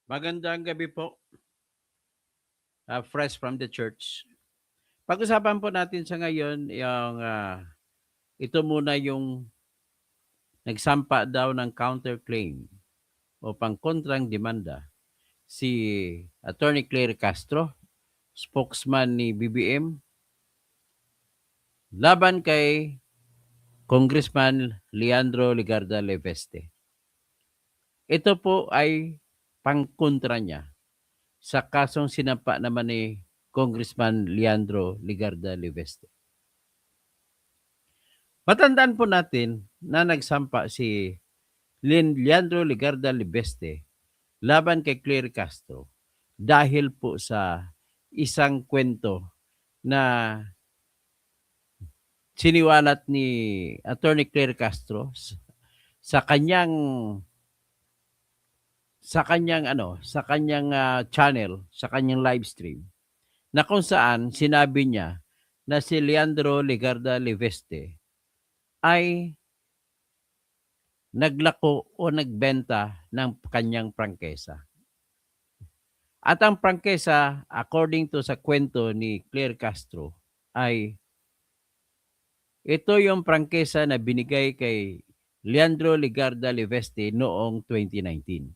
Magandang gabi po, fresh from the church. Pag-usapan po natin sa ngayon yung ito muna yung nagsampa daw ng counterclaim o pangkontrang demanda si Attorney Claire Castro, spokesman ni BBM, laban kay Congressman Leandro Ligarda Leveste. Ito po ay pangkontra niya sa kasong sinampa naman ni Congressman Leandro Ligarda Leveste. Matandaan po natin na nagsampa si Leandro Ligarda Leveste laban kay Claire Castro dahil po sa isang kwento na siniwalat ni Attorney Claire Castro sa kanyang channel, sa kanyang live stream, na kung saan sinabi niya na si Leandro Ligarda Leveste ay naglako o nagbenta ng kanyang prangkesa. At ang prangkesa, according to sa kwento ni Claire Castro, ay ito yung prangkesa na binigay kay Leandro Ligarda Leveste noong 2019.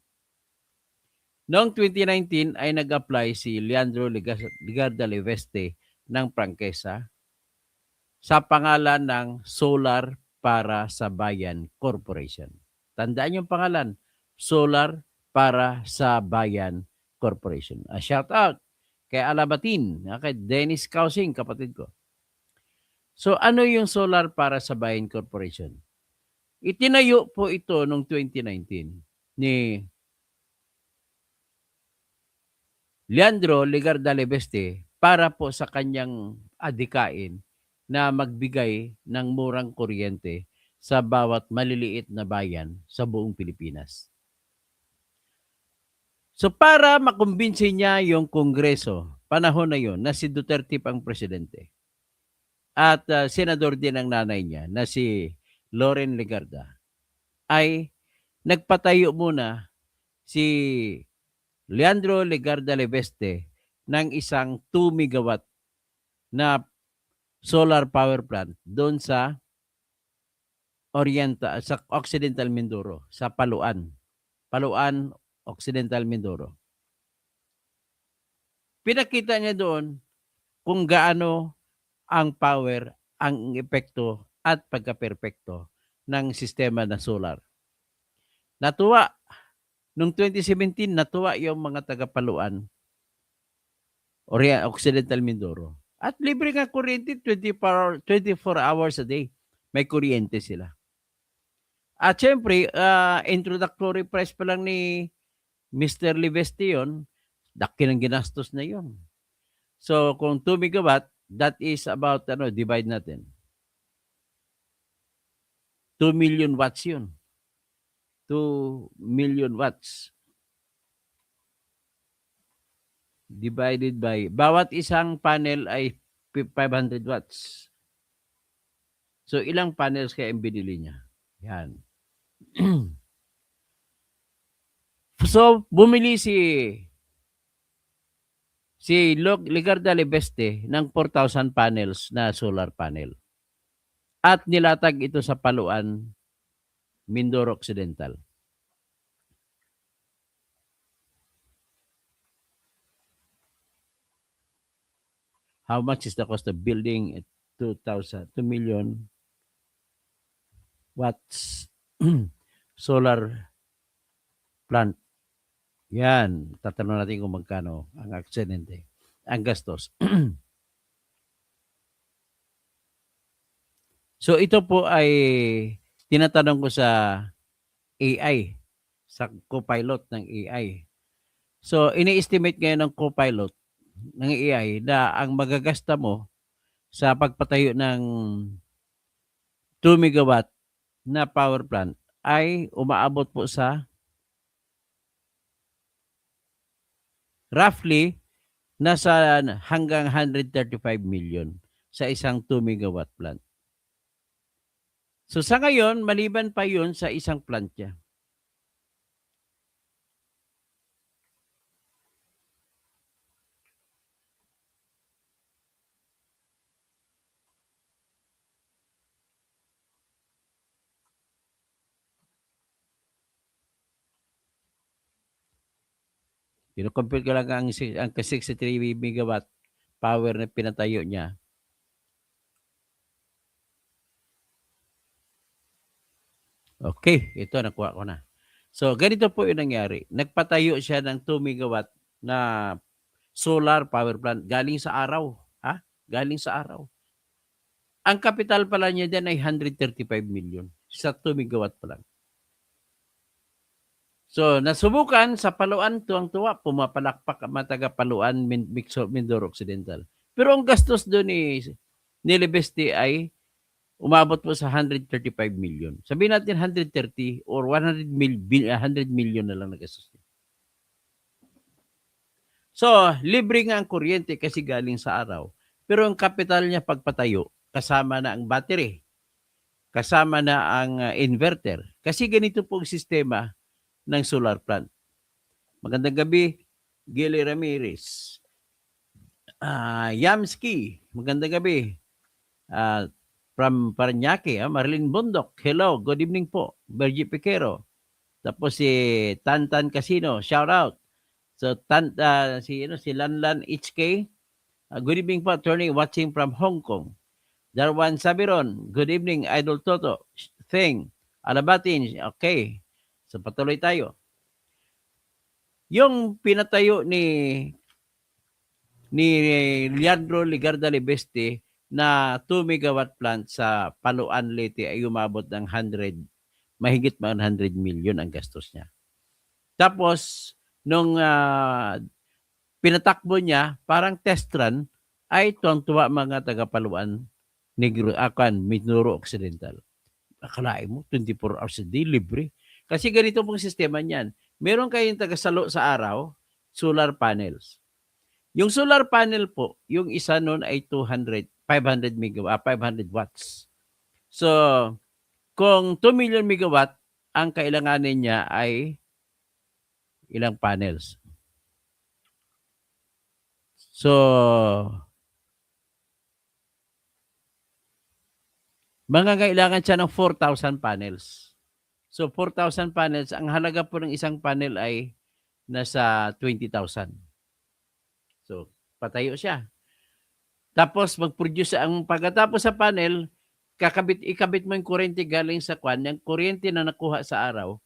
Noong 2019 ay nag-apply si Leandro Ligarda Leveste ng prangkesa sa pangalan ng Solar para sa Bayan Corporation. Tandaan yung pangalan, Solar para sa Bayan Corporation. Shout out kay Alabatin, kay Dennis Causing, kapatid ko. So ano yung Solar para sa Bayan Corporation? Itinayo po ito noong 2019 ni Leandro Ligarda Leveste para po sa kanyang adikain na magbigay ng murang kuryente sa bawat maliliit na bayan sa buong Pilipinas. So para makumbinsi niya yung Kongreso, panahon na yon na si Duterte pang presidente, at senador din ang nanay niya na si Loren Legarda, ay nagpatayo muna si Leandro Legarda Leveste ng isang 2 megawatt na solar power plant doon sa sa Occidental Mindoro, sa Paluan, Occidental Mindoro. Pinakita niya doon kung gaano ang power, ang epekto at pagka-perpekto ng sistema na solar. Natuwa. Noong 2017, natuwa yung mga taga-Paluan, Occidental Mindoro. At libre nga kuryente, 24 hours a day. May kuryente sila. At syempre, introductory price pa lang ni Mr. Leveste yun, daki ng ginastos na yun. So, kung 2 megawatt, that is about, divide natin. 2 million watts yun. 2 million watts. Divided by, bawat isang panel ay 500 watts. So, ilang panels kaya ang binili niya? Yan. So, bumili si Ligarda Leveste ng 4,000 panels na solar panel. At nilatag ito sa Paluan, Mindoro Occidental. How much is the cost of building 2 million watts solar plant? Yan, tatanong natin kung magkano ang aksidente, ang gastos. So ito po ay tinatanong ko sa AI, sa co-pilot ng AI. So ini-estimate ngayon ng co-pilot ng AI na ang magagasta mo sa pagpatayo ng 2 megawatt na power plant ay umaabot po sa roughly nasa hanggang 135 million sa isang 2 megawatt plant. So sa ngayon, maliban pa yun sa isang plant niya. Kino-compute ko lang ang 63 megawatt power na pinatayo niya. Okay, ito nakuha ko na. So, ganito po yung nangyari. Nagpatayo siya ng 2 megawatt na solar power plant galing sa araw. Ha? Galing sa araw. Ang kapital pala niya dyan ay 135 million sa 2 megawatt pa lang. So, nasubukan sa Paluan, tuwang-tuwa, pumapalakpak ang mga taga-Paluan, Mindoro Occidental. Pero ang gastos doon ni Libeste ay umabot po sa 135 million. Sabihin natin 130 or 100 million na lang na gastos niya. So, libre nga ang kuryente kasi galing sa araw. Pero ang kapital niya pagpatayo, kasama na ang battery, kasama na ang inverter. Kasi ganito po ang sistema ng solar plant. Magandang gabi, Gilly Ramirez. Yamski, magandang gabi. From Parañaque, Marilyn Bundok. Hello, good evening po. Bergie Piquero. Tapos si Tantan Casino, shout out. So si Lanlan HK, good evening po, attorney watching from Hong Kong. Darwan Sabiron, good evening, Idol Toto. Thing, Alabatin, okay. So patuloy tayo. Yung pinatayo ni Leandro Ligarda Libeste na 2 megawatt plant sa Paluan Leyte ay umabot ng mahigit 100 million ang gastos niya. Tapos, nung pinatakbo niya, parang test run, ay tuwang-tuwa mga taga-Paluan, Mindoro Occidental. Akalain mo, 24 hours a day, libre. Kasi ganito pong sistema niyan. Meron kayong taga-salo sa araw, solar panels. Yung solar panel po, yung isa nun ay 500 watts. So, kung 2 million megawatt, ang kailanganin niya ay ilang panels. So, kailangan siya ng 4,000 panels. So, 4,000 panels, ang halaga po ng isang panel ay nasa 20,000. So, patayo siya. Tapos, mag-produce pagkatapos sa panel, ikabit mo yung kuryente galing sa kwan, yung kuryente na nakuha sa araw,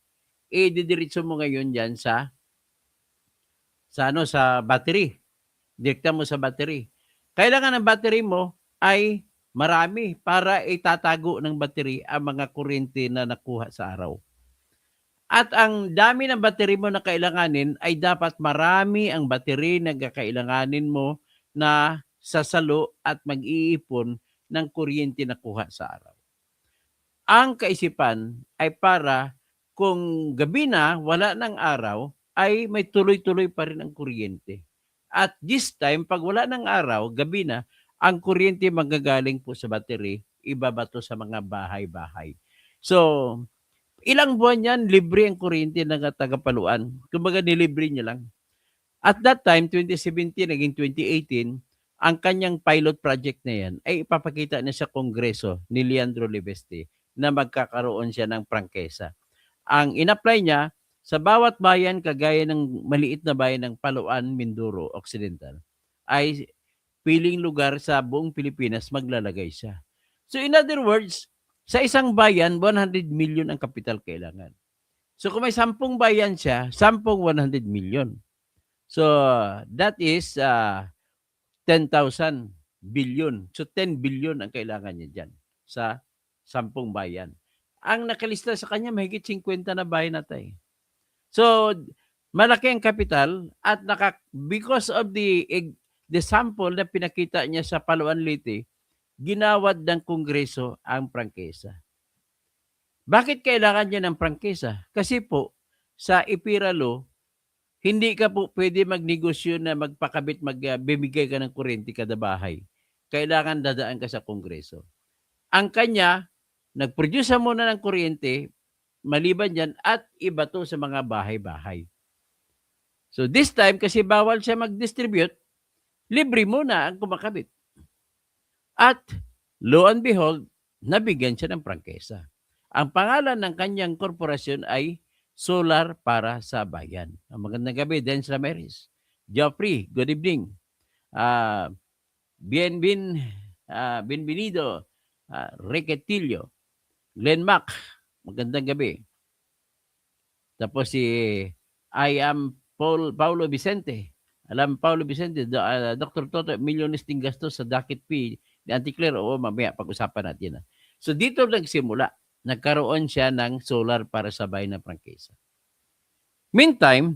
didiretso mo ngayon dyan sa battery. Direkta mo sa battery. Kailangan ng battery mo ay marami para itatago ng battery ang mga kuryente na nakuha sa araw. At ang dami ng battery mo na kailanganin ay dapat marami ang battery na kakailanganin mo na sasalo at mag-iipon ng kuryente na kuha sa araw. Ang kaisipan ay para kung gabi na, wala ng araw, ay may tuloy-tuloy pa rin ang kuryente. At this time, pag wala ng araw, gabi na, ang kuryente magagaling po sa battery, ibabato sa mga bahay-bahay. So, ilang buwan yan, libre ang kuryente ng taga-Paluan. Kumbaga, nilibre niya lang. At that time, 2017, naging 2018, ang kanyang pilot project na yan ay ipapakita niya sa Kongreso ni Leandro Libeste na magkakaroon siya ng prangkesa. Ang in-apply niya, sa bawat bayan, kagaya ng maliit na bayan ng Paluan, Mindoro Occidental, ay piling lugar sa buong Pilipinas maglalagay siya. So in other words, sa isang bayan, 100 million ang kapital kailangan. So kung may 10 bayan siya, 10 100 million. So that is 10,000 billion. So 10 billion ang kailangan niya dyan sa 10 bayan. Ang nakalista sa kanya, mahigit 50 na bayan na tayo. So, malaki ang kapital at because of the sample na pinakita niya sa Paluan Leyte, ginawad ng Kongreso ang prangkesa. Bakit kailangan niya ng prangkesa? Kasi po, sa IPIRA law, hindi ka po pwede magnegosyo na magbibigay ka ng kuryente kada bahay. Kailangan dadaan ka sa Kongreso. Ang kanya, nag-produce muna ng kuryente, maliban dyan, at ibato sa mga bahay-bahay. So this time, kasi bawal siya mag-distribute, libre muna ang kumakabit. At lo and behold, nabigyan siya ng prangkesa. Ang pangalan ng kanyang korporasyon ay solar para sa bayan. Magandang gabi, Dens Ramirez. Geoffrey, good evening. Bienvenido, Requetillo. Glenn Mac, magandang gabi. Tapos si I am Paulo Vicente. Alam Paulo Vicente, Dr. Toto, milyones ting gastos sa docket fee ni Auntie Claire. Oo, mamaya pag-usapan natin. So dito nagsimula. Nagkaroon siya ng solar para sa bayan ng prangkisa. Meantime,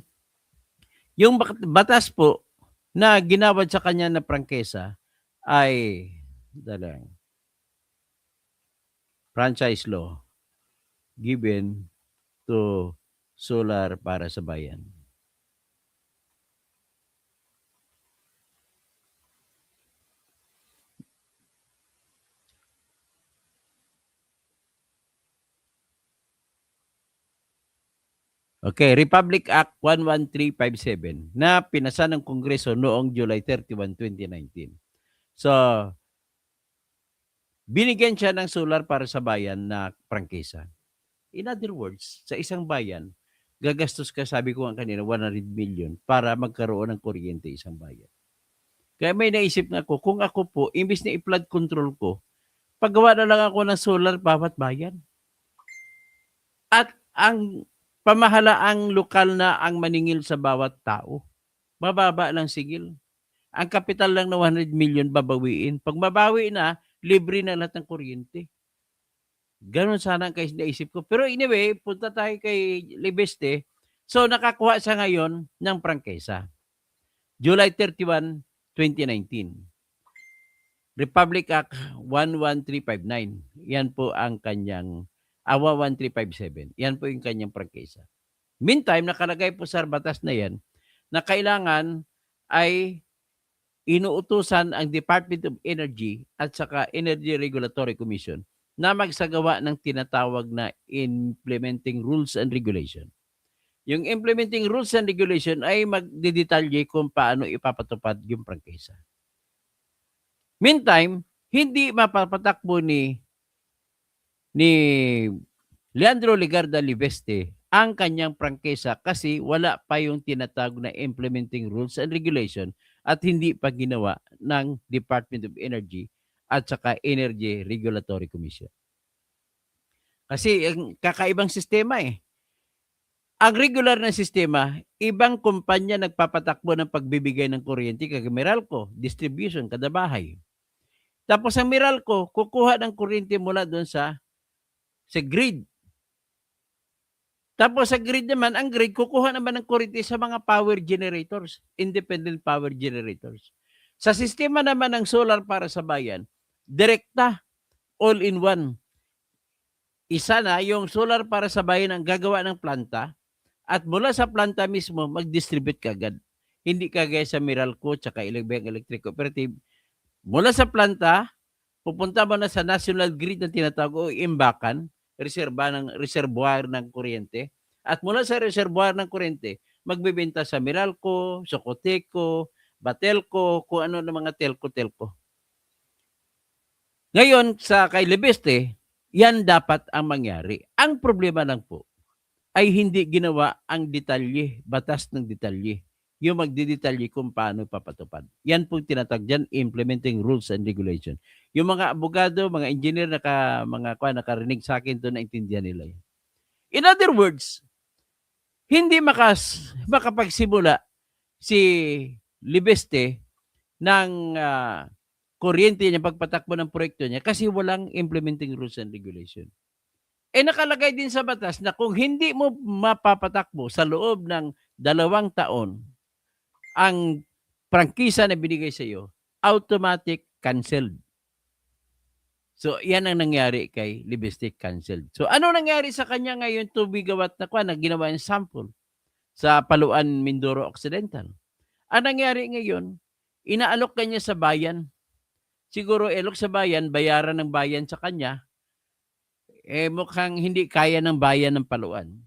yung batas po na ginawad sa kanya na prangkesa ay franchise law given to solar para sa bayan. Okay, Republic Act 11357 na pinasa ng Kongreso noong July 31, 2019. So, binigyan siya ng solar para sa bayan na prangkisa. In other words, sa isang bayan, gagastos ka, sabi ko nga kanina, 100 million para magkaroon ng kuryente isang bayan. Kaya may naisip nga ako, kung ako po, imbis na i-flood control ko, paggawa na lang ako ng solar bawat bayan. At ang pamahalaang lokal na ang maningil sa bawat tao. Mababa lang sigil. Ang kapital lang na 100 million babawiin. Pag mabawi na, libre na lahat ng kuryente. Ganon sana ang naisip ko. Pero anyway, punta tayo kay Libeste. So nakakuha siya ngayon ng prangkesa. July 31, 2019. Republic Act 11359. Yan po ang kanyang 11357. Yan po yung kanyang prangkesa. Meantime, nakalagay po sa batas na yan na kailangan ay inuutusan ang Department of Energy at saka Energy Regulatory Commission na magsagawa ng tinatawag na Implementing Rules and Regulation. Yung Implementing Rules and Regulation ay magdidetalye kung paano ipapatupad yung prangkesa. Meantime, hindi mapapatakbo ni Leandro Legarda Libeste ang kanyang prangkesa kasi wala pa yung tinatawag na Implementing Rules and Regulation at hindi pa ginawa ng Department of Energy at saka Energy Regulatory Commission. Kasi ang kakaibang sistema eh. Ang regular na sistema, ibang kumpanya nagpapatakbo ng pagbibigay ng kuryente kay Meralco, distribution kada bahay. Tapos ang Meralco, kukuha ng kuryente mula doon sa grid. Tapos sa grid naman, ang grid, kukuha naman ng kuryente sa mga power generators, independent power generators. Sa sistema naman ng solar para sa bayan, direkta, all-in-one. Isa na yung solar para sa bayan ang gagawa ng planta at mula sa planta mismo, mag-distribute kagad. Hindi kagaya sa Meralco tsaka Electric Cooperative. Mula sa planta, pupunta mo na sa national grid na tinatawag o imbakan, reservoir ng kuryente. At mula sa reservoir ng kuryente, magbebenta sa Meralco, Socoteco, Batelco, kung ano ng mga telco. Ngayon, sa kay Libeste, yan dapat ang mangyari. Ang problema lang po, ay hindi ginawa ang detalye, batas ng detalye. Yung magdidetalye kung paano papatupad. Yan po tinatag dyan, Implementing Rules and Regulation. Yung mga abogado, mga engineer, nakarinig sa akin to, naintindihan nila yan. In other words, hindi makapagsimula si Libeste ng kuryente niya, pagpatakbo ng proyekto niya kasi walang Implementing Rules and Regulation. Nakalagay din sa batas na kung hindi mo mapapatakbo sa loob ng 2 taon ang prangkisa na binigay sa iyo, automatic canceled. So, yan ang nangyari kay Libeste, canceled. So, ano nangyari sa kanya ngayon 2 gigawatt na ginawa yung sample sa Paluan, Mindoro Occidental? Ang nangyari ngayon, inaalok kanya sa bayan. Siguro alok sa bayan, bayaran ng bayan sa kanya, mukhang hindi kaya ng bayan ng Paluan.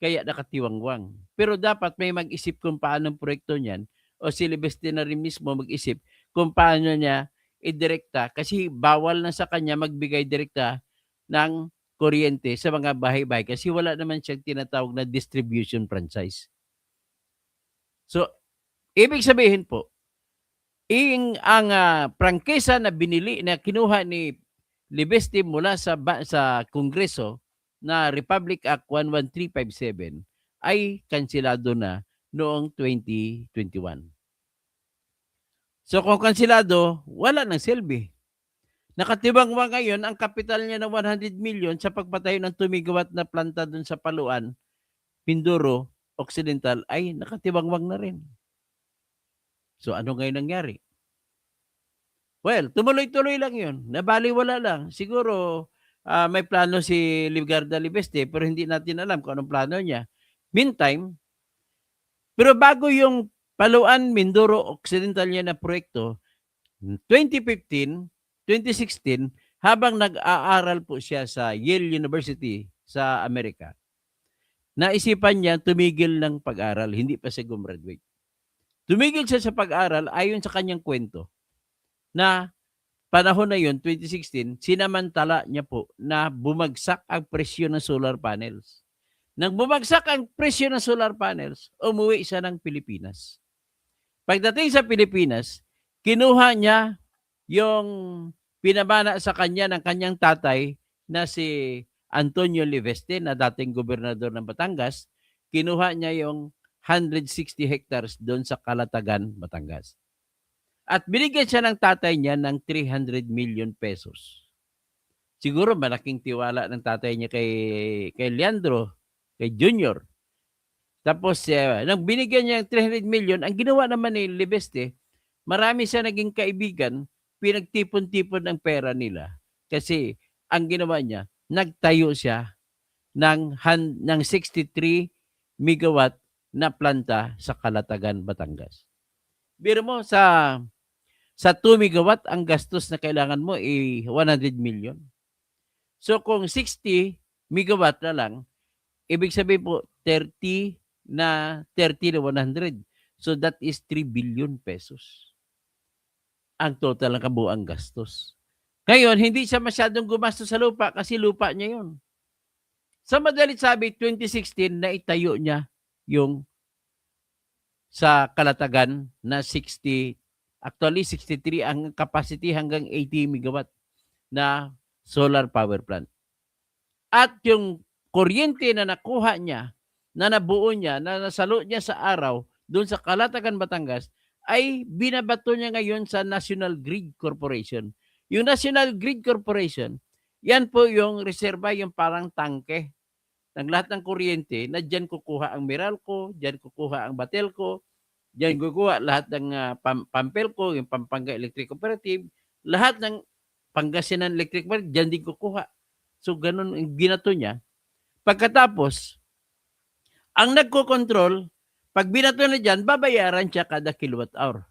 Kaya nakatiwangwang. Pero dapat may mag-isip kung paano ang proyekto niyan o si Libeste na rin mismo mag-isip kung paano niya idirekta kasi bawal na sa kanya magbigay direkta ng kuryente sa mga bahay-bahay kasi wala naman siyang tinatawag na distribution franchise. So, ibig sabihin po, ang prangkisa na kinuha ni Libeste mula sa Kongreso na Republic Act 11357 ay kanselado na noong 2021. So kung kanselado, wala nang silbi. Nakatibangwang ngayon ang kapital niya ng 100 million sa pagpatayo ng 2 megawatt na planta dun sa Paluan, Mindoro Occidental ay nakatibangwang na rin. So ano ngayon nangyari? Well, tuloy-tuloy lang yun. Nabaliwala lang. Siguro may plano si Ligarda Libeste pero hindi natin alam kung anong plano niya. Meantime, pero bago yung Paluan, Mindoro Occidental niya na proyekto, 2015, 2016, habang nag-aaral po siya sa Yale University sa Amerika, naisipan niya tumigil ng pag-aral, hindi pa siya gumraduate. Tumigil siya sa pag-aral ayon sa kanyang kwento na panahon na yun, 2016, sinamantala niya po na bumagsak ang presyo ng solar panels. Nang bumagsak ang presyo ng solar panels, umuwi siya ng Pilipinas. Pagdating sa Pilipinas, kinuha niya yung pinamana sa kanya ng kanyang tatay na si Antonio Liveste na dating gobernador ng Batangas. Kinuha niya yung 160 hectares doon sa Calatagan, Batangas. At binigyan siya ng tatay niya ng 300 million pesos. Siguro malaking tiwala ng tatay niya kay Leandro, kay Junior. Tapos nang binigyan niya ng 300 million, ang ginawa naman ni Libeste, marami siya naging kaibigan, pinagtipon-tipon ng pera nila. Kasi ang ginawa niya, nagtayo siya ng 63 megawatt na planta sa Calatagan, Batangas. Biro mo, sa 2 megawatt, ang gastos na kailangan mo ay 100 million. So kung 60 megawatt na lang, ibig sabihin po 30 na 100. So that is 3 billion pesos. Ang total ng kabuang gastos. Ngayon, hindi siya masyadong gumastos sa lupa kasi lupa niya yun. Sa madalit sabi, 2016 na itayo niya yung sa Calatagan na 60, actually 63 ang capacity hanggang 80 megawatt na solar power plant. At yung kuryente na nakuha niya, na nabuo niya, na nasalo niya sa araw doon sa Calatagan, Batangas, ay binabato niya ngayon sa National Grid Corporation. Yung National Grid Corporation, yan po yung reserva, yung parang tangke ng lahat ng kuryente na dyan kukuha ang Meralco, dyan kukuha ang Batelco, dyan kukuha lahat ng Pampelco, yung Pampanga Electric Cooperative, lahat ng Pangasinan Electric Cooperative, dyan din kukuha. So, ganun ang binato niya. Pagkatapos, ang nagko-control, pag binato na dyan, babayaran siya kada kilowatt hour.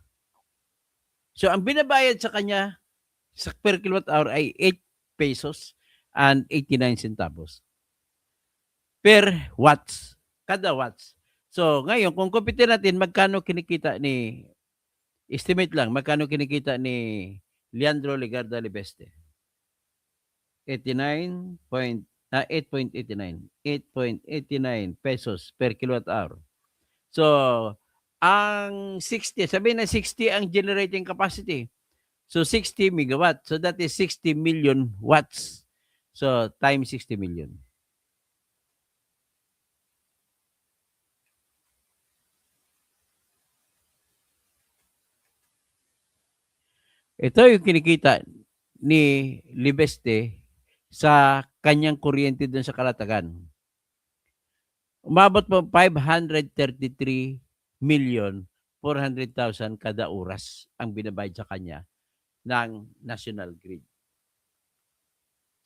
So, ang binabayad sa kanya sa per kilowatt hour ay 8 pesos and 89 centavos per watts, kada watts. So, ngayon, kung kumpitin natin, magkano kinikita estimate lang, magkano kinikita ni Leandro Ligarda Libeste? 8.89 pesos per kilowatt hour. So, ang 60, sabihin na 60 ang generating capacity. So, 60 megawatt. So, that is 60 million watts. So, times 60 million. Ito yung kinikita ni Libeste sa kanyang kuryente doon sa Calatagan. Umabot po 533 million 400,000 kada oras ang binabayad sa kanya ng National Grid.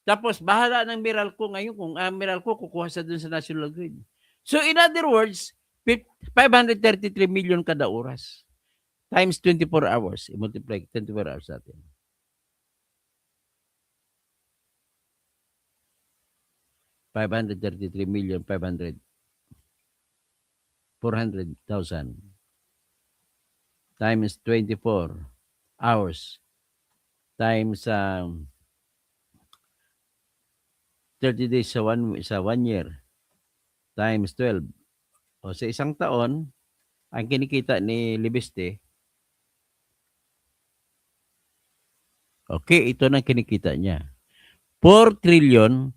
Tapos bahala ng Meralco ngayon kung ang Meralco kukuha sa doon sa National Grid. So in other words, 533 million kada oras times 24 hours. I-multiply 24 hours natin. $533,500,000 400,000 times 24 hours times 30 days sa 1 year times 12. O sa isang taon, ang kinikita ni Libeste, okay, ito na kinikita niya. 4 trillion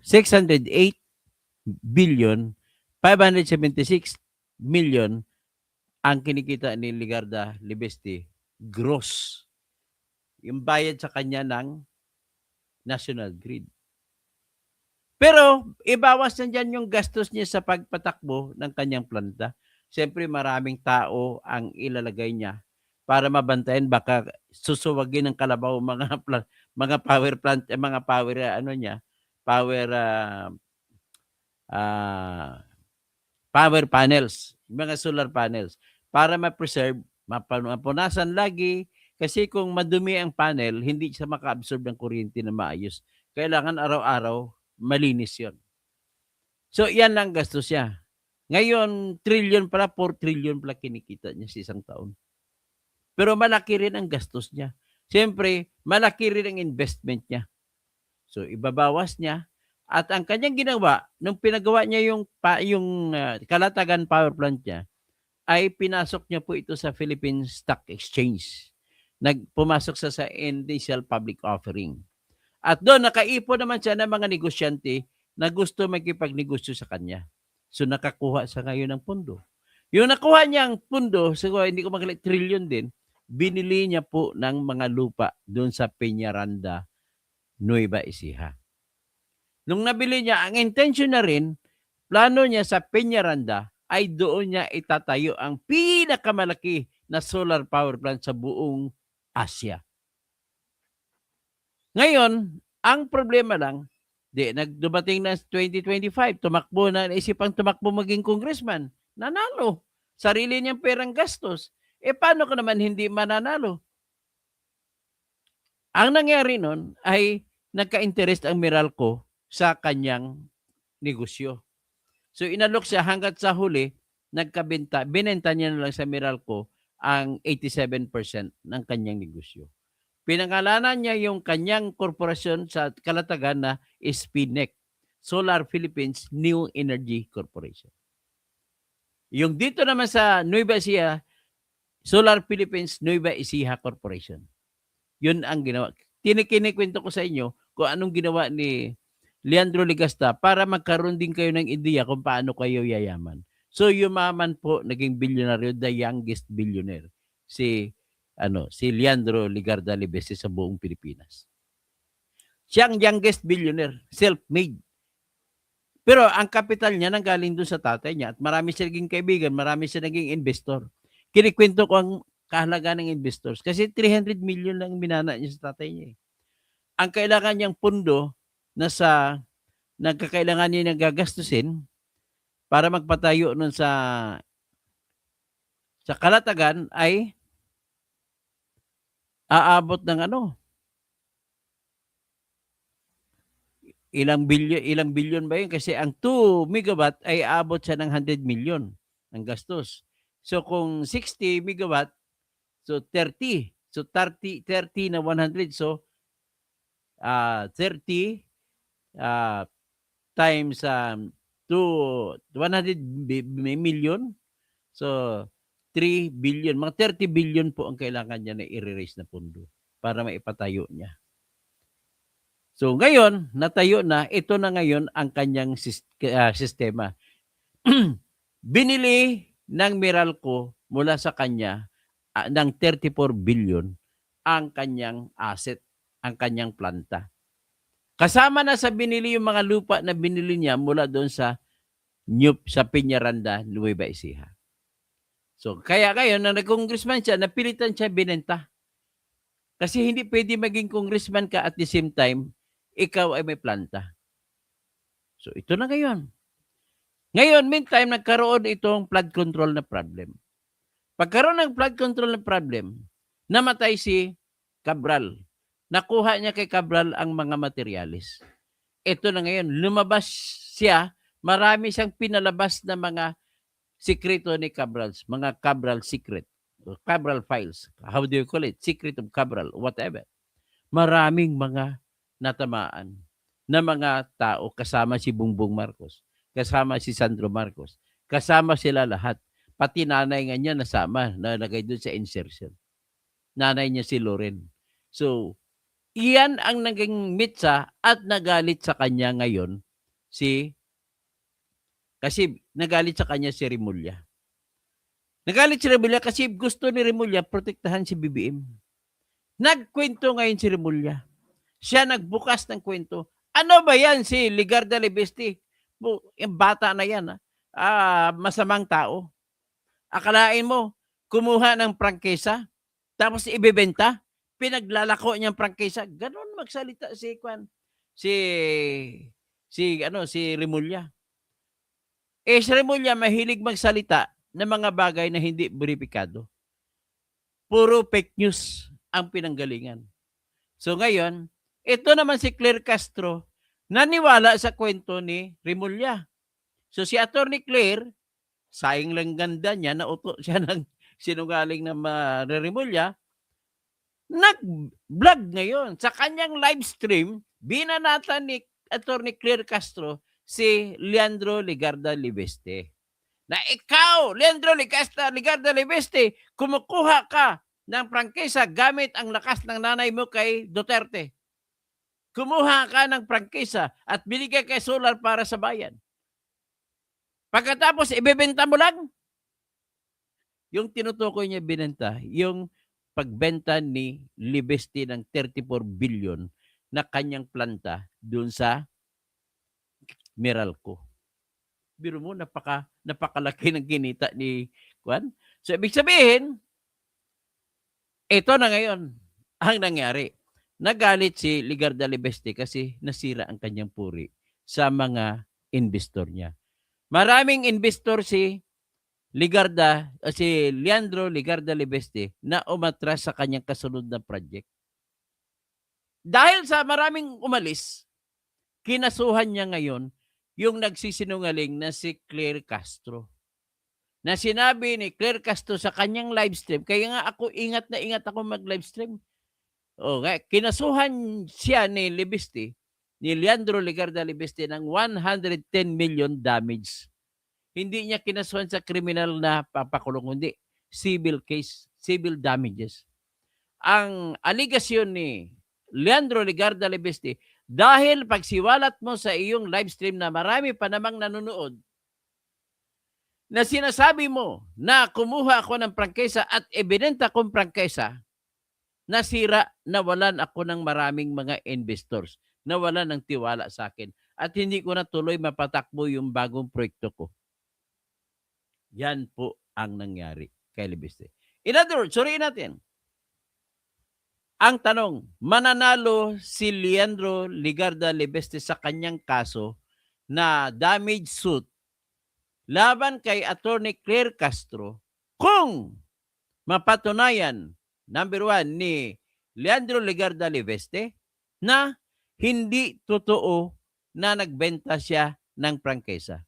608 billion 576 million ang kinikita ni Ligarda Libeste gross. Yung bayad sa kanya ng National Grid. Pero ibawas na dyan yung gastos niya sa pagpatakbo ng kanyang planta. Siyempre maraming tao ang ilalagay niya para mabantayan baka susuwagin ng kalabaw mga mga power plant mga power niya power power panels, mga solar panels para ma-preserve, mapunasan lagi kasi kung madumi ang panel, hindi siya maka-absorb ng kuryente na maayos. Kailangan araw-araw malinis 'yon. So, yan lang gastos niya. Ngayon, trillion pala, 4 trillion pala kinikita niya sa isang taon. Pero malaki rin ang gastos niya. Siyempre, malaki rin ang investment niya. So, ibabawas niya at ang kanyang ginawa nung pinagawa niya yung Kalatagan power plant niya ay pinasok niya po ito sa Philippine Stock Exchange. Pumasok sa initial public offering. At doon nakaipon naman siya ng mga negosyante na gusto makipagnegosyo sa kanya. So nakakuha sa ngayon ng pundo. Yung nakuha niyang pundo, siguro hindi ko magalit, trillion din, binili niya po ng mga lupa doon sa Peñaranda, Nueva Ecija. Nung nabili niya, ang intention na rin, plano niya sa Peñaranda ay doon niya itatayo ang pinakamalaki na solar power plant sa buong Asia. Ngayon, ang problema lang, nagdumating na 2025, tumakbo na, naisipang tumakbo maging congressman, nanalo. Sarili niyang perang gastos. Paano ka naman hindi mananalo? Ang nangyari nun ay nagka-interest ang Meralco sa kanyang negosyo. So inalok siya hanggat sa huli, binenta niya na lang sa Meralco ang 87% ng kanyang negosyo. Pinangalanan niya yung kanyang korporasyon sa Kalatagan na SPNEC, Solar Philippines New Energy Corporation. Yung dito naman sa Nueva Ecija, Solar Philippines Nueva Ecija Corporation. Yun ang ginawa. Kinikwento ko sa inyo kung anong ginawa ni Leandro Ligasta para magkaroon din kayo ng ideya kung paano kayo yayaman. So yumaman po, naging bilyonaryo, the youngest billionaire, si Leandro Ligarda Libeste sa buong Pilipinas. Siya ang youngest billionaire, self-made. Pero ang kapital niya nanggaling doon sa tatay niya at marami siya naging kaibigan, marami siya naging investor. Kinikwento ko ang kahalagaan ng investors kasi 300 million lang minana niya sa tatay niya. Ang kailangan niyang pundo na nagkakailangan niya ng gagastusin para magpatayo nun sa Kalatagan ay aabot ng ilang bilyon ba yun? Kasi ang 2 megawatt ay aabot siya ng 100 million ang gastos. So kung 60 megawatt, so 30. So 30 na 100. So 30 times 100 million. So 3 billion. Mga 30 billion po ang kailangan niya na i-raise na pundo para maipatayo niya. So ngayon, natayo na, ito na ngayon ang kanyang sistema. Binili ng Meralco mula sa kanya ng 34 billion ang kanyang asset, ang kanyang planta. Kasama na sa binili yung mga lupa na binili niya mula doon sa Peñaranda, Nueva Ecija. So kaya ngayon, na nag-congressman siya, napilitan siya binenta. Kasi hindi pwede maging congressman ka at the same time, ikaw ay may planta. So ito na ngayon. Ngayon, meantime, nagkaroon itong flood control na problem. Pagkaroon ng flood control na problem, namatay si Cabral. Nakuha niya kay Cabral ang mga materyales. Ito na ngayon, lumabas siya, marami siyang pinalabas na mga sikreto ni Cabral, mga Cabral secret, Cabral files. How do you call it? Secret of Cabral, whatever. Maraming mga natamaan. na mga tao, kasama si Bongbong Marcos, kasama si Sandro Marcos, kasama sila lahat. Pati nanay nga niya nasama, nalagay doon sa insertion. Nanay niya si Loren. So, iyan ang naging mitsa at nagalit sa kanya ngayon kasi nagalit sa kanya si Remulla. Nagalit si Remulla kasi gusto ni Remulla protektahan si BBM. Nagkwento ngayon si Remulla. Siya nagbukas ng kwento. Ano ba yan si Ligarda Libesti? Yung bata na yan, masamang tao. Akalain mo, kumuha ng prangkesa, tapos ibebenta, pinaglalako niyang prangkesa. Ganon magsalita si Remulla. Si Remulla mahilig magsalita ng mga bagay na hindi beripikado. Puro fake news ang pinanggalingan. So ngayon, ito naman si Claire Castro, naniwala sa kwento ni Remulla. So si Atty. Claire, sayang lang ganda niya, nauto siya ng sinungaling na Remulla, nag-vlog ngayon. Sa kanyang live stream, binanatan ni Atty. Claire Castro si Leandro Ligarda Libeste. Na ikaw, Leandro Ligarda Libeste, kumukuha ka ng prangkesa gamit ang lakas ng nanay mo kay Duterte. Kumuha ka ng prangkesa at binigay kay solar para sa bayan. Pagkatapos, ibebenta mo lang. Yung tinutukoy niya binenta, yung pagbenta ni Libeste ng 34 billion na kanyang planta doon sa Meralco. Biro mo, napakalaki ng kinita ni Juan. So, ibig sabihin, ito na ngayon ang nangyari. Nagalit si Ligarda Libeste kasi nasira ang kanyang puri sa mga investor niya. Maraming investor si Leandro Ligarda Libeste na umatras sa kanyang kasunod na project. Dahil sa maraming umalis, kinasuhan niya ngayon yung nagsisinungaling na si Claire Castro. Na sinabi ni Claire Castro sa kanyang live stream, kaya nga ako ingat na ingat ako mag-live stream. Kinasuhan siya ni Leandro Ligarda Libeste ng 110 million damage. Hindi niya kinasuhan sa kriminal na papakulong, hindi. Civil case, civil damages. Ang aligasyon ni Leandro Ligarda Libeste, dahil pagsiwalat mo sa iyong live stream na marami pa namang nanonood, na sinasabi mo na kumuha ako ng prangkesa at ebidenta kong prangkesa, nasira, nawalan ako ng maraming mga investors, nawalan ng tiwala sa akin at hindi ko na tuloy mapatakbo yung bagong proyekto ko. Yan po ang nangyari kay Libeste. In other words, suriin natin. Ang tanong, mananalo si Leandro Ligarda Libeste sa kanyang kaso na damage suit laban kay Atty. Claire Castro kung mapatunayan, number 1, ni Leandro Ligarda Libeste na hindi totoo na nagbenta siya ng prangkesa.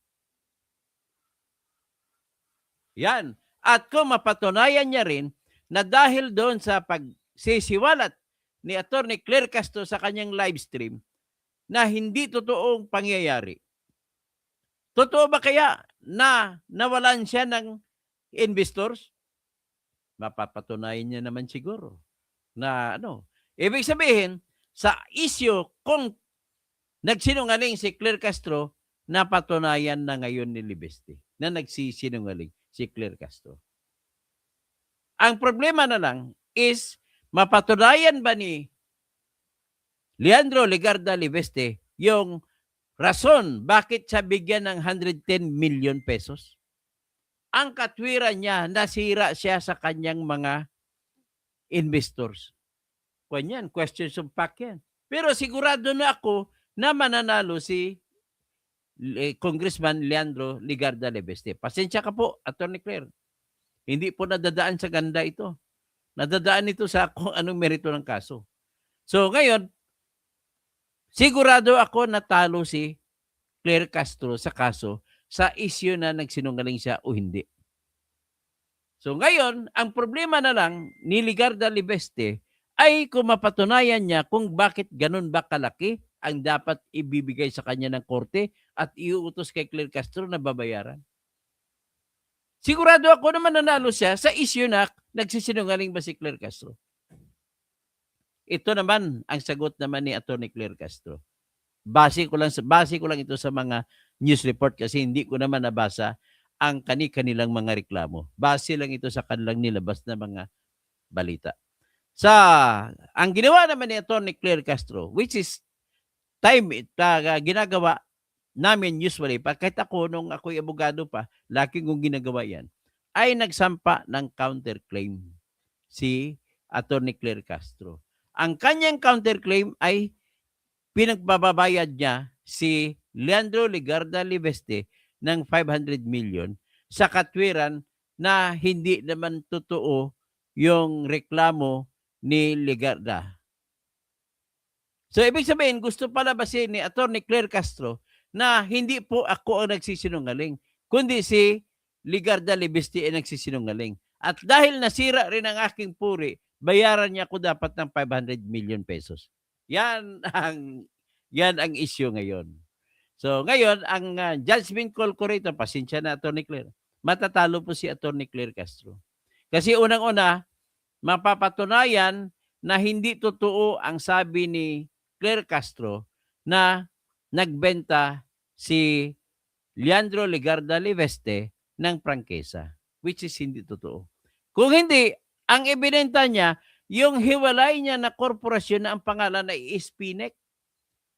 Yan. At kung mapatunayan niya rin na dahil doon sa pagsisiwalat ni Atty. Claire Castro sa kanyang live stream na hindi totoong pangyayari. Totoo ba kaya na nawalan siya ng investors? Mapapatunayan niya naman siguro na Ibig sabihin, sa issue kung nagsinungaling si Claire Castro, napatunayan na ngayon ni Libeste na nagsisinungaling si Claire Castro. Ang problema na lang is mapatunayan ba ni Leandro Ligarda Libeste yung rason bakit siya bigyan ng 110 million pesos? Ang katwiran niya, nasira siya sa kanyang mga investors. Yan, questions of fact yan. Pero sigurado na ako na mananalo si Congressman Leandro Ligarda Libeste. Pasensya ka po, Atty. Claire. Hindi po nadadaan sa ganda ito. Nadadaan ito sa kung anong merito ng kaso. So ngayon, sigurado ako natalo si Claire Castro sa kaso sa issue na nagsinungaling siya o hindi. So ngayon, ang problema na lang ni Ligarda Libeste ay kung mapatunayan niya kung bakit ganun ba kalaki ang dapat ibibigay sa kanya ng korte at iuutos kay Claire Castro na babayaran. Sigurado ako naman nanalo siya sa issue na nagsisinungaling ba si Claire Castro. Ito naman ang sagot naman ni Atty. Claire Castro. Base ko lang ito sa mga news report kasi hindi ko naman nabasa ang kanilang mga reklamo. Base lang ito sa kanilang nilabas na mga balita. Ang ginawa naman ni Atty. Claire Castro, which is ginagawa namin usually, kahit ako nung ako'y abogado pa, laki kong ginagawa yan, ay nagsampa ng counterclaim si Atty. Claire Castro. Ang kanyang counterclaim ay pinagbabayad niya si Leandro Legarda Libeste ng 500 million sa katwiran na hindi naman totoo yung reklamo ni Legarda. So, ibig sabihin, gusto palabasin ni Atty. Claire Castro na hindi po ako ang nagsisinungaling, kundi si Legarda Libeste ay nagsisinungaling. At dahil nasira rin ang aking puri, bayaran niya ako dapat ng 500 million pesos. Yan ang issue ngayon. So, ngayon, ang judgment call ko rito, pasensya na, Atty. Claire, matatalo po si Atty. Claire Castro. Kasi unang-una, mapapatunayan na hindi totoo ang sabi ni Claire Castro na nagbenta si Leandro Legarda Libeste ng prangkesa, which is hindi totoo. Kung hindi, ang ebidenta niya, yung hiwalay niya na korporasyon na ang pangalan ay SPNEC,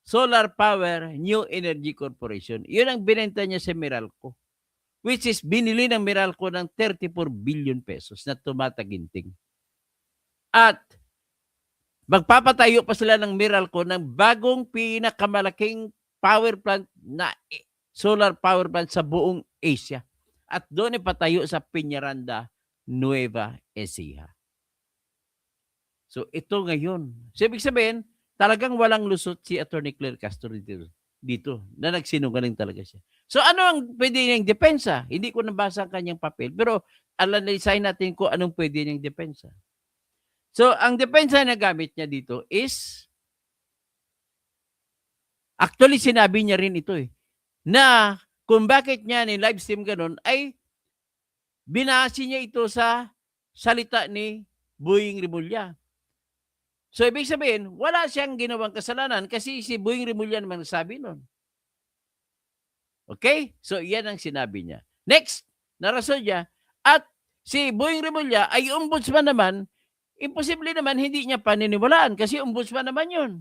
Solar Power New Energy Corporation. Yun ang binenta niya sa Meralco, which is binili ng Meralco ng 34 billion pesos na tumataginting. At magpapatayo pa sila ng Meralco ng bagong pinakamalaking power plant na solar power plant sa buong Asia. At doon ipatayo sa Peñaranda, Nueva Ecija. So ito ngayon. So ibig sabihin, talagang walang lusot si Atty. Claire Castro dito na nagsinungaling talaga siya. So ano ang pwede niyang depensa? Hindi ko nabasa ang kanyang papel, pero analyzein natin kung anong pwede niyang depensa. So ang depensa na gamit niya dito is, actually sinabi niya rin ito na kung bakit niya ni live stream ganun ay binasi niya ito sa salita ni Boying Rimulya. So, ibig sabihin, wala siyang ginawang kasalanan kasi si Boying Rimulya naman nagsabi nun. Okay? So, yan ang sinabi niya. Next, na rason niya, at si Boying Rimulya ay ombudsman naman, imposible naman hindi niya paniniwalaan kasi ombudsman naman yun.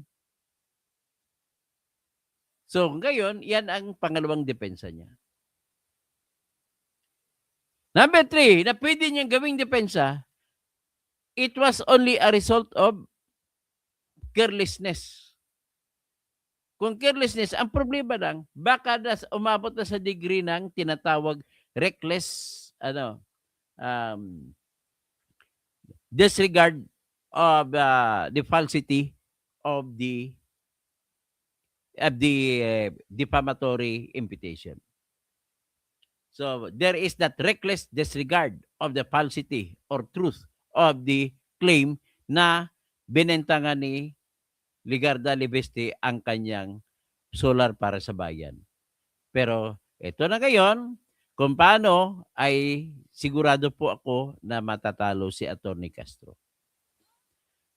So, ngayon, yan ang pangalawang depensa niya. Number 3, na pwede niyang gawing depensa, it was only a result of carelessness. Kung carelessness, ang problema lang, baka umabot na sa degree ng tinatawag reckless, disregard of the falsity of the defamatory imputation. So, there is that reckless disregard of the falsity or truth of the claim na binenta nga ni Legarda Libeste ang kanyang solar para sa bayan. Pero ito na ngayon, kung paano ay sigurado po ako na matatalo si Atty. Castro.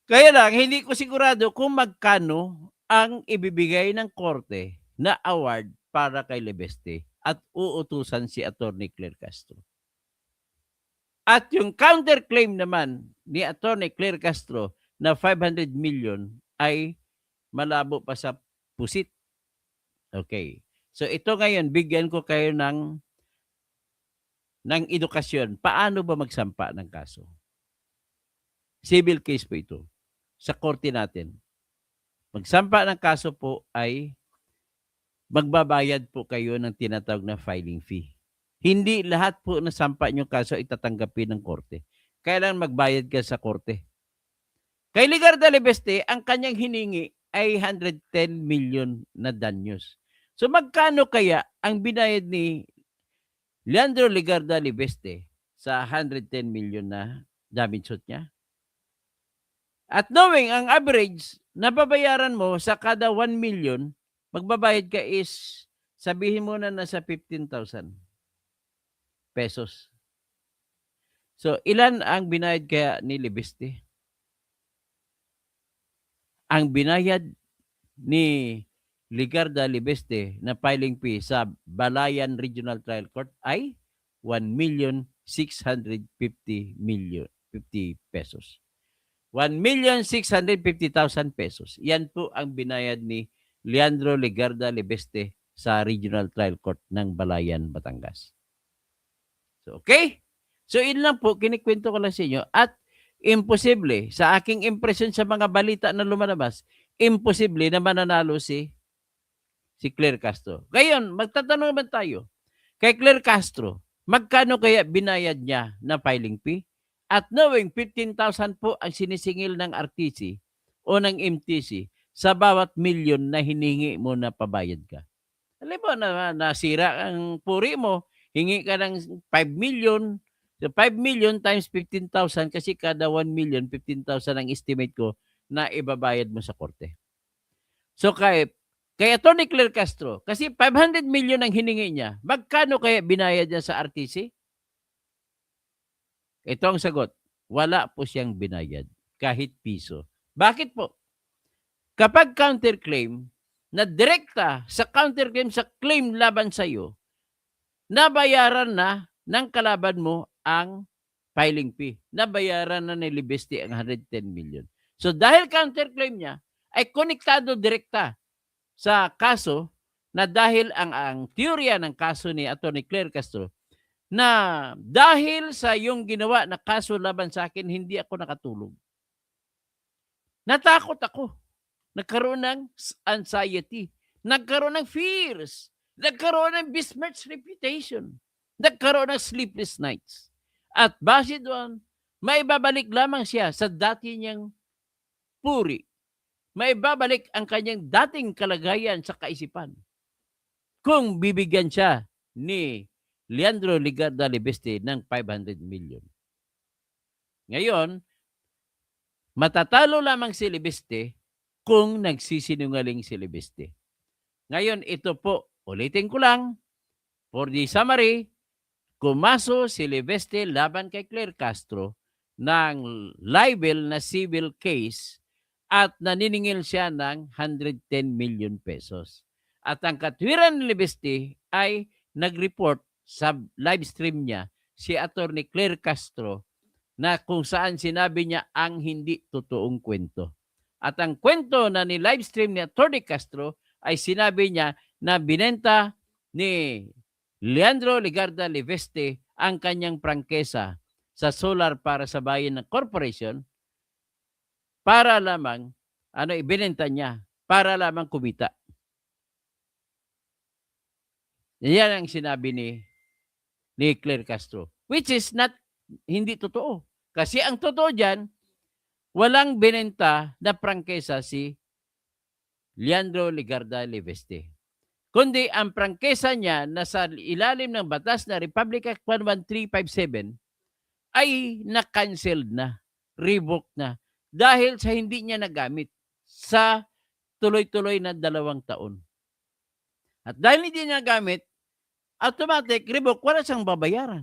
Kaya lang, hindi ko sigurado kung magkano ang ibibigay ng korte na award para kay Libeste at uutusan si Atty. Claire Castro. At yung counterclaim naman ni Atty. Claire Castro na 500 million ay malabo pa sa pusit. Okay. So ito ngayon, bigyan ko kayo ng edukasyon. Paano ba magsampa ng kaso? Civil case po ito. Sa korte natin. Magsampa ng kaso po ay magbabayad po kayo ng tinatawag na filing fee. Hindi lahat po na sampa nyo kaso itatanggapin ng korte. Kailangan magbayad ka sa korte. Kay Legarda Libeste, ang kanyang hiningi ay 110 million na danyos. So magkano kaya ang binayad ni Leandro Legarda Libeste sa 110 million na damage suit niya? At knowing ang average na babayaran mo sa kada 1 million, magbabayad ka is sabihin mo na nasa 15,000 pesos. So, ilan ang binayad kaya ni Libeste? Ang binayad ni Ligarda Libeste na filing fee sa Balayan Regional Trial Court ay 1,650,000 pesos. 1,650,000 pesos. Yan po ang binayad ni Leandro Ligarda Libeste sa Regional Trial Court ng Balayan, Batangas. So, okay? So, yun lang po, kinikwento ko lang sa inyo. At imposible, sa aking impression sa mga balita na lumalabas, imposible na mananalo si Claire Castro. Ngayon, magtatanong naman tayo, kay Claire Castro, magkano kaya binayad niya na filing fee? At knowing 15,000 po ang sinisingil ng RTC o ng MTC sa bawat milyon na hiningi mo na pabayad ka. Alam mo, nasira ang puri mo, hingi ka ng 5 million, so 5 million times 15,000 kasi kada 1 million, 15,000 ang estimate ko na ibabayad mo sa korte. So kay Atty. Claire Castro, kasi 500 million ang hiningi niya, magkano kaya binayad niya sa RTC? Ito ang sagot, wala po siyang binayad, kahit piso. Bakit po? Kapag counterclaim, na direkta sa counterclaim sa claim laban sa iyo, nabayaran na ng kalaban mo ang filing fee. Nabayaran na ni Libeste ang 110 million. So dahil counterclaim niya, ay konektado direkta sa kaso na dahil ang teorya ng kaso ni Atty. Claire Castro na dahil sa yung ginawa na kaso laban sa akin, hindi ako nakatulog. Natakot ako. Nagkaroon ng anxiety. Nagkaroon ng fears. Nagkaroon ng besmirched reputation. Nagkaroon ng sleepless nights. At base doon, may babalik lamang siya sa dati niyang puri. May babalik ang kanyang dating kalagayan sa kaisipan. Kung bibigyan siya ni Leandro Ligarda Libeste ng 500 million. Ngayon, matatalo lamang si Libeste kung nagsisinungaling si Libeste. Ngayon, ito po, ulitin ko lang, for the summary, kumaso si Libeste laban kay Claire Castro ng libel na civil case at naniningil siya ng 110 million pesos. At ang katwiran ni Libeste ay nag-report sa live stream niya si Atty. Claire Castro na kung saan sinabi niya ang hindi totoong kwento. At ang kwento na ni live stream ni Atty. Castro ay sinabi niya na binenta ni Leandro Ligarda Libeste ang kanyang prangkesa sa solar para sa bayan ng corporation para lamang, ibinenta niya, para lamang kumita. Yan ang sinabi ni Claire Castro, which is hindi totoo. Kasi ang totoo dyan, walang binenta na prangkesa si Leandro Ligarda Libeste. Kundi ang prangkesa niya na sa ilalim ng batas na Republic Act 11357 ay na-canceled na, revoked na, dahil sa hindi niya nagamit sa tuloy-tuloy na 2 taon. At dahil hindi niya nagamit, automatic, revoke, wala siyang babayaran.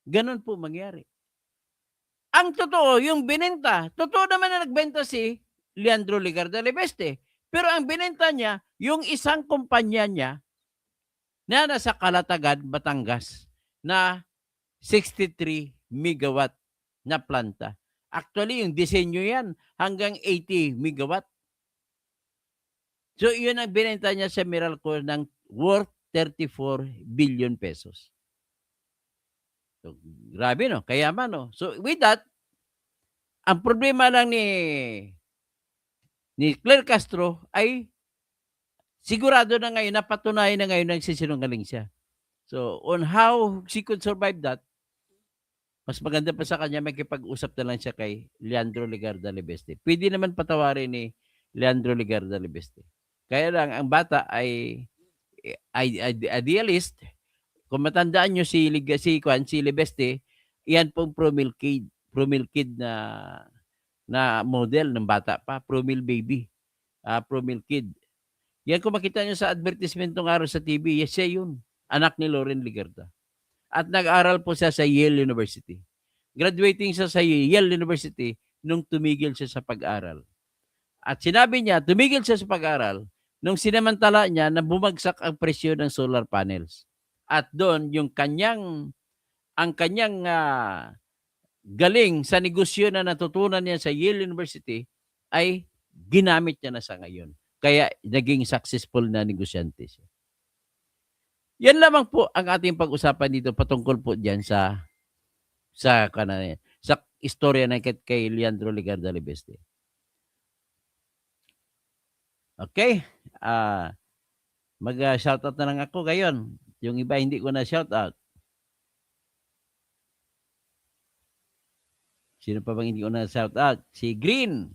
Ganon po mangyari. Ang totoo, yung binenta, totoo naman na nagbenta si Leandro Ligarda Libeste. Pero ang binenta niya, yung isang kumpanya niya na nasa Calatagan, Batangas, na 63 megawatt na planta. Actually, yung disenyo yan hanggang 80 megawatt. So, yun ang binenta niya sa Meralco ng worth 34 billion pesos. So, grabe, no? Kayaman, no? So, with that, ang problema lang ni Claire Castro ay sigurado na ngayon, napatunayan na ngayon nagsisinungaling siya. So, on how she could survive that, mas maganda pa sa kanya makipag-usap na lang siya kay Leandro Ligarda Libeste. Pwede naman patawarin ni Leandro Ligarda Libeste. Kaya lang, ang bata ay idealist. Kung matandaan nyo si Libeste, yan pong promilkid na na model ng bata pa, Promil baby, Promil kid. Yan kung makita nyo sa advertisement ng araw sa TV, yes, siya yun. Anak ni Lauren Ligarda. At nag-aral po siya sa Yale University. Graduating siya sa Yale University nung tumigil siya sa pag-aral. At sinabi niya, tumigil siya sa pag-aral nung sinamantala niya na bumagsak ang presyo ng solar panels. At doon, ang kanyang galing sa negosyo na natutunan niya sa Yale University ay ginamit niya na sa ngayon. Kaya naging successful na negosyante siya. Yan lamang po ang ating pag-usapan dito patungkol po diyan sa istorya ng kay Leandro Ligarda Libeste. Okay? Mag-shoutout na lang ako ngayon. Yung iba hindi ko na shoutout. Sino pa bang hindi ko na shoutout? Si Green.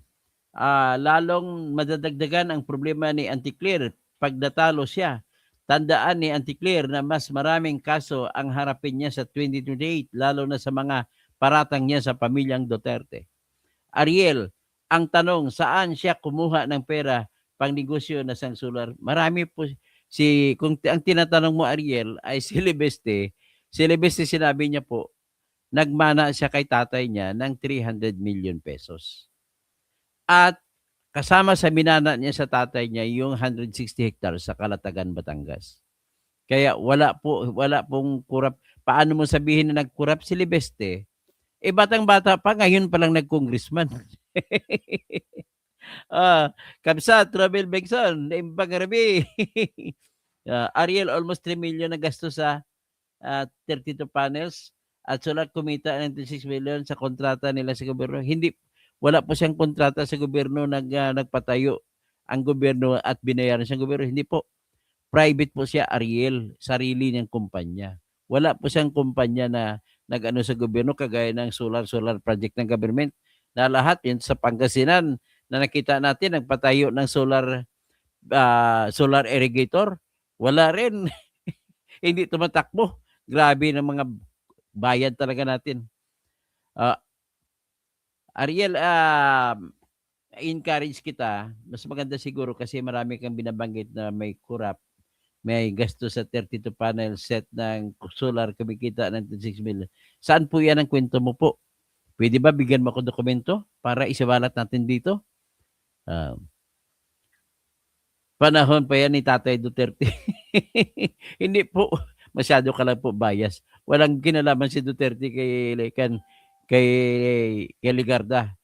Lalong madadagdagan ang problema ni Auntie Claire pag natalo siya. Tandaan ni Auntie Claire na mas maraming kaso ang harapin niya sa 2028, lalo na sa mga paratang niya sa pamilyang Duterte. Ariel, ang tanong, saan siya kumuha ng pera pang negosyo na sang solar? Marami po. Kung ang tinatanong mo, Ariel, ay si Libeste. Si Libeste, sinabi niya po, nagmana siya kay tatay niya ng 300 million pesos. At kasama sa minana niya sa tatay niya yung 160 hectares sa Calatagan, Batangas. Kaya wala pong kurap. Paano mo sabihin na nagkurap si Libeste? Batang-bata pa, ngayon pa lang nag-congressman. Kamsat, Robel Bengson, Naimbang Rabi. Ariel, almost 3 million na gasto sa 32 panels at solar kumita ng 26 million sa kontrata nila sa gobyerno. Wala po siyang kontrata sa gobyerno, nagpatayo ang gobyerno at binayaran siyang gobyerno. Hindi po. Private po siya, Ariel, sarili niyang kumpanya. Wala po siyang kumpanya na nag-ano sa gobyerno kagaya ng solar project ng government. Na lahat yun sa Pangasinan na nakita natin, nagpatayo ng solar irrigator. Wala rin. Hindi tumatakbo. Grabe ng mga bayad talaga natin. Ariel, encourage kita. Mas maganda siguro kasi marami kang binabanggit na may kurap. May gasto sa 32 panel set ng solar, kumikita ng 26 million. Saan po yan ang kwento mo po? Pwede ba bigyan mo ako dokumento para isabalat natin dito? Panahon pa yan ni Tatay Duterte. Hindi po. Masyado ka lang po bias. Walang kinalaman si Duterte kay Ligarda.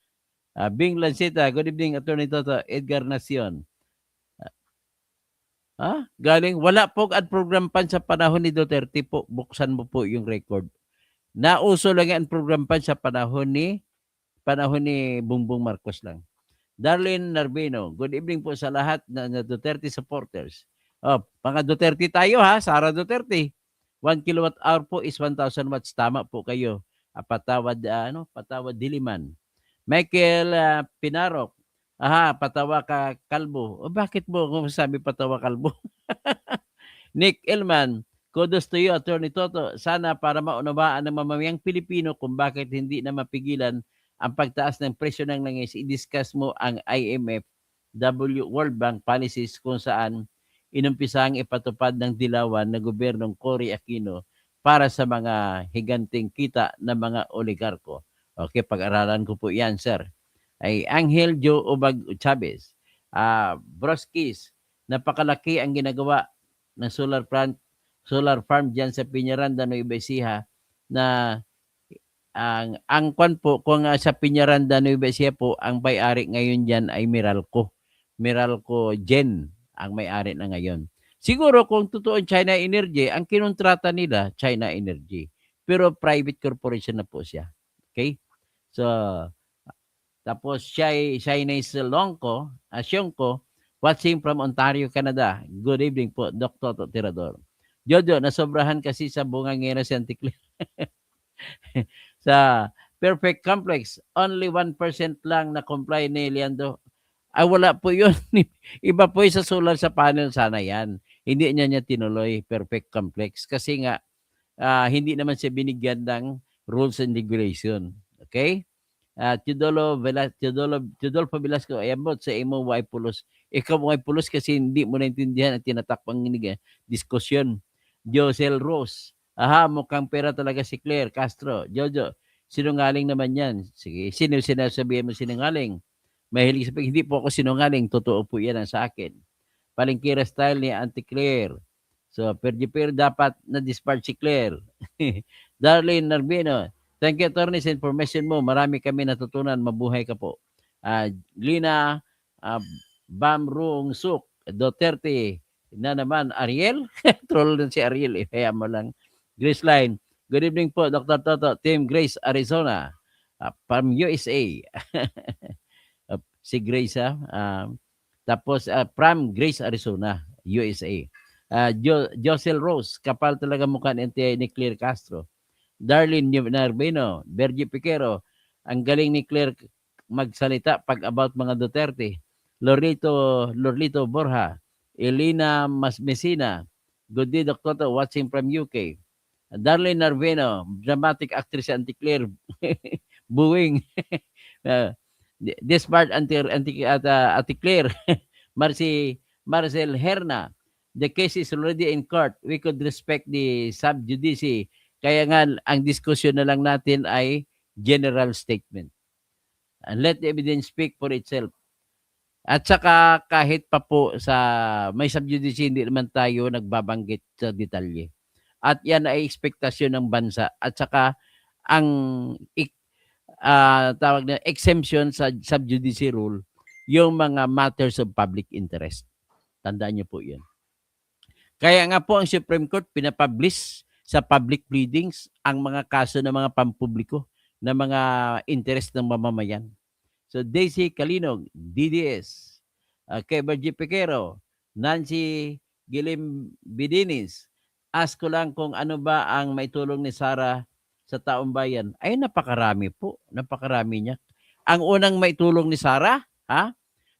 Bing Lanceta, good evening, Attorney Toto, Edgar Nacion. Galing, wala po ad program pan sa panahon ni Duterte po. Buksan mo po yung record. Nauso lang ang program pan sa panahon ni Bongbong Marcos lang. Darlene Narbino, good evening po sa lahat na Duterte supporters. Mga Duterte tayo ha, Sara Duterte. 1 kilowatt hour po is 1,000 watts. Tama po kayo. Patawad Diliman. Michael Pinarok. Patawa ka kalbo. Bakit mo kung sabi patawa kalbo? Nick Elman, kudos to you, Attorney Toto. Sana para maunawaan ng mamamayang Pilipino kung bakit hindi na mapigilan ang pagtaas ng presyo ng langis, i-discuss mo ang IMF, World Bank policies kung saan inumpisang ipatupad ng dilawan na gobyernong Cory Aquino para sa mga higanting kita ng mga oligarko. Okay, pag-aralan ko po yan, sir. Ay Angel Joe Obag Chavez. Broskis, napakalaki ang ginagawa ng solar farm diyan sa Piñaranda, Nueva Ecija na ang kwan po kung sa Piñaranda, Nueva Ecija po ang may-ari ngayon diyan ay Meralco Gen ang may-ari na ngayon. Siguro kung totoo China Energy, ang kinontrata nila China Energy, pero private corporation na po siya. Okay? So tapos Chinese Longko, Asyongko, watching from Ontario, Canada. Good evening po, Dr. Tirador. Jojo, nasobrahan kasi sa bungangera si Auntie Claire. Sa Perfect Complex, only 1% lang na comply ni Leandro. Wala po yun. Iba po sa solar sa panel, sana yan. Hindi niya tinuloy Perfect Complex kasi nga hindi naman siya binigyan ng rules and regulation. Okay? Teodolfo Velasco, ayabot sa imo way pulos. Ikaw way pulos kasi hindi mo naintindihan ang tinatakpang diskusyon. Josel Rose, aha, mukhang pera talaga si Claire Castro. Jojo, sinungaling naman yan. Sige, sino sinasabihin mo sinungaling? Mahilig sabihin, hindi po ako sinungaling, totoo po yan ang sa akin. Palengkira style ni Auntie Claire. So, per dapat na-dispatch si Claire. Darlene Narbino, thank you, attorney, sa information mo. Marami kami natutunan. Mabuhay ka po. Lina Bam Ruong Suk, Duterte na naman. Ariel? Troll din si Ariel. Kaya mo lang. Grace Line, good evening po, Dr. Toto. Team Grace, Arizona. From USA. Si Grace, tapos, from Grace, Arizona, USA. Josel Rose, kapal talaga mukha ni Claire Castro. Darlene Narbino, Bergie Piquero, ang galing ni Claire magsalita pag about mga Duterte. Lorlito Borja, Elena Messina, good day, Dr. watching from UK. Darlene Narbino, dramatic actress Auntie Claire, buwing. This part Auntie Claire, Marcel Herna, the case is already in court. We could respect the sub judice. Kaya nga, ang diskusyon na lang natin ay general statement. And let the evidence speak for itself. At saka kahit pa po sa may sub judice, hindi naman tayo nagbabanggit sa detalye. At yan ay ekspektasyon ng bansa. At saka ang tawag na exemption sa sub judice rule, yung mga matters of public interest. Tandaan niyo po yun. Kaya nga po ang Supreme Court pinapublish sa public pleadings ang mga kaso ng mga pampubliko na mga interest ng mamamayan. So Daisy Calinog, DDS, kay Bergie Piquero, Nancy Gilim Bidinis, ask ko lang kung ano ba ang maitulong ni Sara sa taong bayan. Ay, napakarami po. Napakarami niya. Ang unang maitulong ni Sara,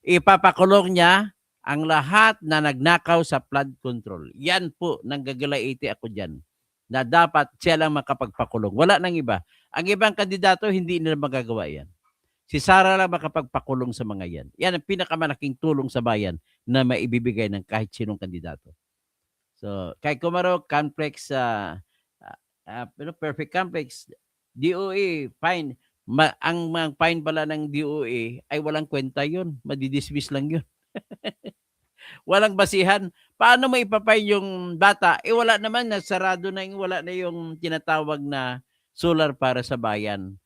ipapakulong niya ang lahat na nagnakaw sa flood control. Yan po, nanggagalaiti ako dyan, na dapat siya lang makapagpakulong. Wala nang iba. Ang ibang kandidato, hindi nila magagawa yan. Si Sara lang makapagpakulong sa mga yan. Yan ang pinakamalaking tulong sa bayan na maibibigay ng kahit sinong kandidato. So, kay Kumaro, complex, perfect complex, DOE, fine. Ang mga fine pala ng DOE ay walang kwenta yun. Madidismiss lang yun. Walang basihan. Paano mo ipapay yung bata? Wala naman, nasarado na yung, wala na yung tinatawag na solar para sa bayan.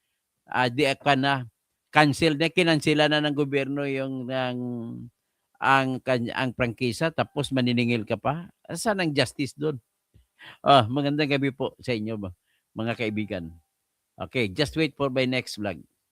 Di ka na. Cancel na, kinansela na ng gobyerno yung ang prangkisa, tapos maniningil ka pa. Saan ang justice doon? Magandang gabi po sa inyo, mga kaibigan. Okay, just wait for my next vlog.